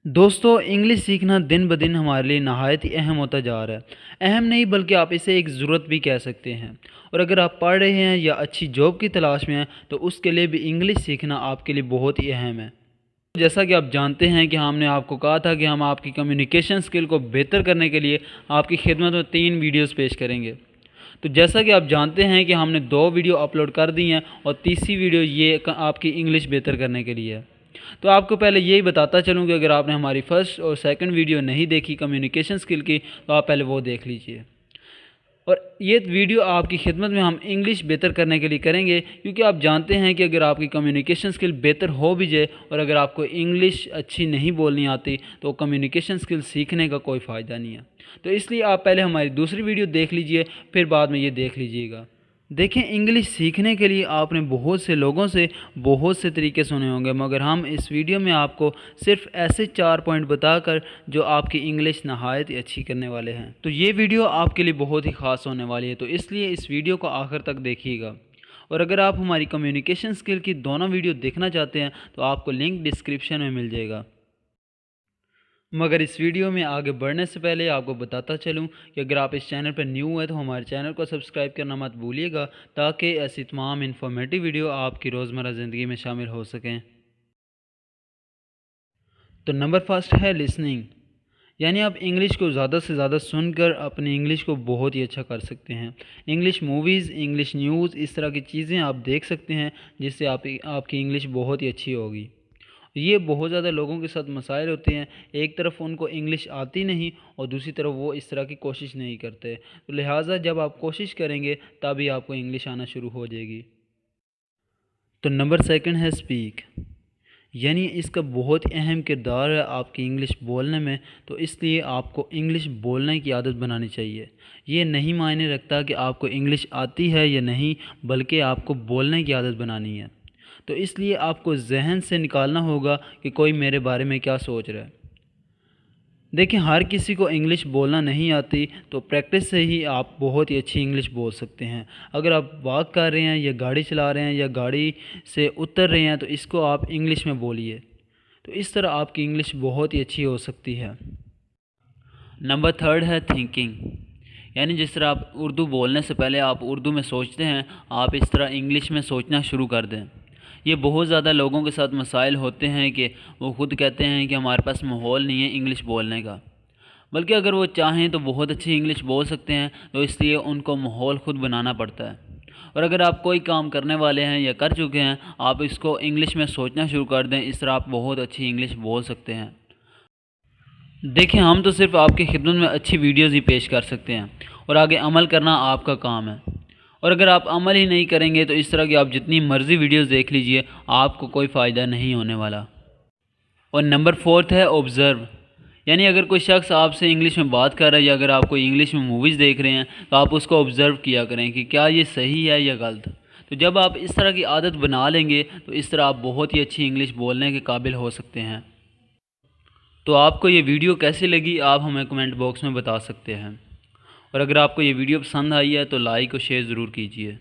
दोस्तों, इंग्लिश सीखना दिन ब दिन हमारे लिए नहायत ही अहम होता जा रहा है। अहम नहीं बल्कि आप इसे एक ज़रूरत भी कह सकते हैं। और अगर आप पढ़ रहे हैं या अच्छी जॉब की तलाश में हैं तो उसके लिए भी इंग्लिश सीखना आपके लिए बहुत ही अहम है। जैसा कि आप जानते हैं कि हमने आपको कहा था कि हम आपकी कम्युनिकेशन स्किल को बेहतर करने के लिए आपकी खिदमत में 3 वीडियोस पेश करेंगे। तो जैसा कि आप जानते हैं कि हमने 2 वीडियो अपलोड कर दी हैं और तीसरी वीडियो ये आपकी इंग्लिश बेहतर करने के लिए है। तो आपको पहले यही बताता चलूँ कि अगर आपने हमारी फर्स्ट और सेकंड वीडियो नहीं देखी कम्युनिकेशन स्किल की तो आप पहले वो देख लीजिए। और ये वीडियो आपकी खिदमत में हम इंग्लिश बेहतर करने के लिए करेंगे, क्योंकि आप जानते हैं कि अगर आपकी कम्युनिकेशन स्किल बेहतर हो भी जाए और अगर आपको इंग्लिश अच्छी नहीं बोलनी आती तो कम्युनिकेशन स्किल सीखने का कोई फ़ायदा नहीं है। तो इसलिए आप पहले हमारी दूसरी वीडियो देख लीजिए, फिर बाद में ये देख लीजिएगा। देखें, इंग्लिश सीखने के लिए आपने बहुत से लोगों से बहुत से तरीके सुने होंगे, मगर हम इस वीडियो में आपको सिर्फ ऐसे 4 पॉइंट बताकर जो आपकी इंग्लिश नहायत ही अच्छी करने वाले हैं। तो ये वीडियो आपके लिए बहुत ही ख़ास होने वाली है, तो इसलिए इस वीडियो को आखिर तक देखिएगा। और अगर आप हमारी कम्युनिकेशन स्किल की दोनों वीडियो देखना चाहते हैं तो आपको लिंक डिस्क्रिप्शन में मिल जाएगा। मगर इस वीडियो में आगे बढ़ने से पहले आपको बताता चलूं कि अगर आप इस चैनल पर न्यू हैं तो हमारे चैनल को सब्सक्राइब करना मत भूलिएगा, ताकि ऐसी तमाम इन्फॉर्मेटिव वीडियो आपकी रोज़मर्रा ज़िंदगी में शामिल हो सकें। तो नंबर फर्स्ट है लिसनिंग, यानी आप इंग्लिश को ज़्यादा से ज़्यादा सुनकर अपनी इंग्लिश को बहुत ही अच्छा कर सकते हैं। इंग्लिश मूवीज़, इंग्लिश न्यूज़, इस तरह की चीज़ें आप देख सकते हैं जिससे आपकी इंग्लिश बहुत ही अच्छी होगी। ये बहुत ज़्यादा लोगों के साथ मसाइल होते हैं, एक तरफ उनको इंग्लिश आती नहीं और दूसरी तरफ वो इस तरह की कोशिश नहीं करते। तो लिहाजा जब आप कोशिश करेंगे तभी आपको इंग्लिश आना शुरू हो जाएगी। तो नंबर सेकंड है स्पीक, यानी इसका बहुत ही अहम किरदार है आपकी इंग्लिश बोलने में। तो इसलिए आपको इंग्लिश बोलने की आदत बनानी चाहिए। ये नहीं मायने रखता कि आपको इंग्लिश आती है या नहीं, बल्कि आपको बोलने की आदत बनानी है। तो इसलिए आपको जहन से निकालना होगा कि कोई मेरे बारे में क्या सोच रहा है। देखिए, हर किसी को इंग्लिश बोलना नहीं आती, तो प्रैक्टिस से ही आप बहुत ही अच्छी इंग्लिश बोल सकते हैं। अगर आप वॉक कर रहे हैं या गाड़ी चला रहे हैं या गाड़ी से उतर रहे हैं तो इसको आप इंग्लिश में बोलिए, तो इस तरह आपकी इंग्लिश बहुत ही अच्छी हो सकती है। नंबर थर्ड है थिंकिंग, यानी जिस तरह आप उर्दू बोलने से पहले आप उर्दू में सोचते हैं, आप इस तरह इंग्लिश में सोचना शुरू कर दें। ये बहुत ज़्यादा लोगों के साथ मसाइल होते हैं कि वो ख़ुद कहते हैं कि हमारे पास माहौल नहीं है इंग्लिश बोलने का, बल्कि अगर वो चाहें तो बहुत अच्छी इंग्लिश बोल सकते हैं, तो इसलिए उनको माहौल ख़ुद बनाना पड़ता है। और अगर आप कोई काम करने वाले हैं या कर चुके हैं, आप इसको इंग्लिश में सोचना शुरू कर दें, इस तरह आप बहुत अच्छी इंग्लिश बोल सकते हैं। देखें, हम तो सिर्फ आपकी खिदमत में अच्छी वीडियोज़ ही पेश कर सकते हैं और आगे अमल करना आपका काम है। और अगर आप अमल ही नहीं करेंगे तो इस तरह की आप जितनी मर्ज़ी वीडियोज़ देख लीजिए, आपको कोई फ़ायदा नहीं होने वाला। और नंबर फोर्थ है ऑब्ज़र्व, यानी अगर कोई शख्स आपसे इंग्लिश में बात कर रहा है या अगर आप कोई इंग्लिश में मूवीज़ देख रहे हैं तो आप उसको ऑब्ज़र्व किया करें कि क्या ये सही है या गलत। तो जब आप इस तरह की आदत बना लेंगे तो इस तरह आप बहुत ही अच्छी इंग्लिश बोलने के काबिल हो सकते हैं। तो आपको ये वीडियो कैसी लगी आप हमें कमेंट बॉक्स में बता सकते हैं। और अगर आपको ये वीडियो पसंद आई है तो लाइक और शेयर ज़रूर कीजिए।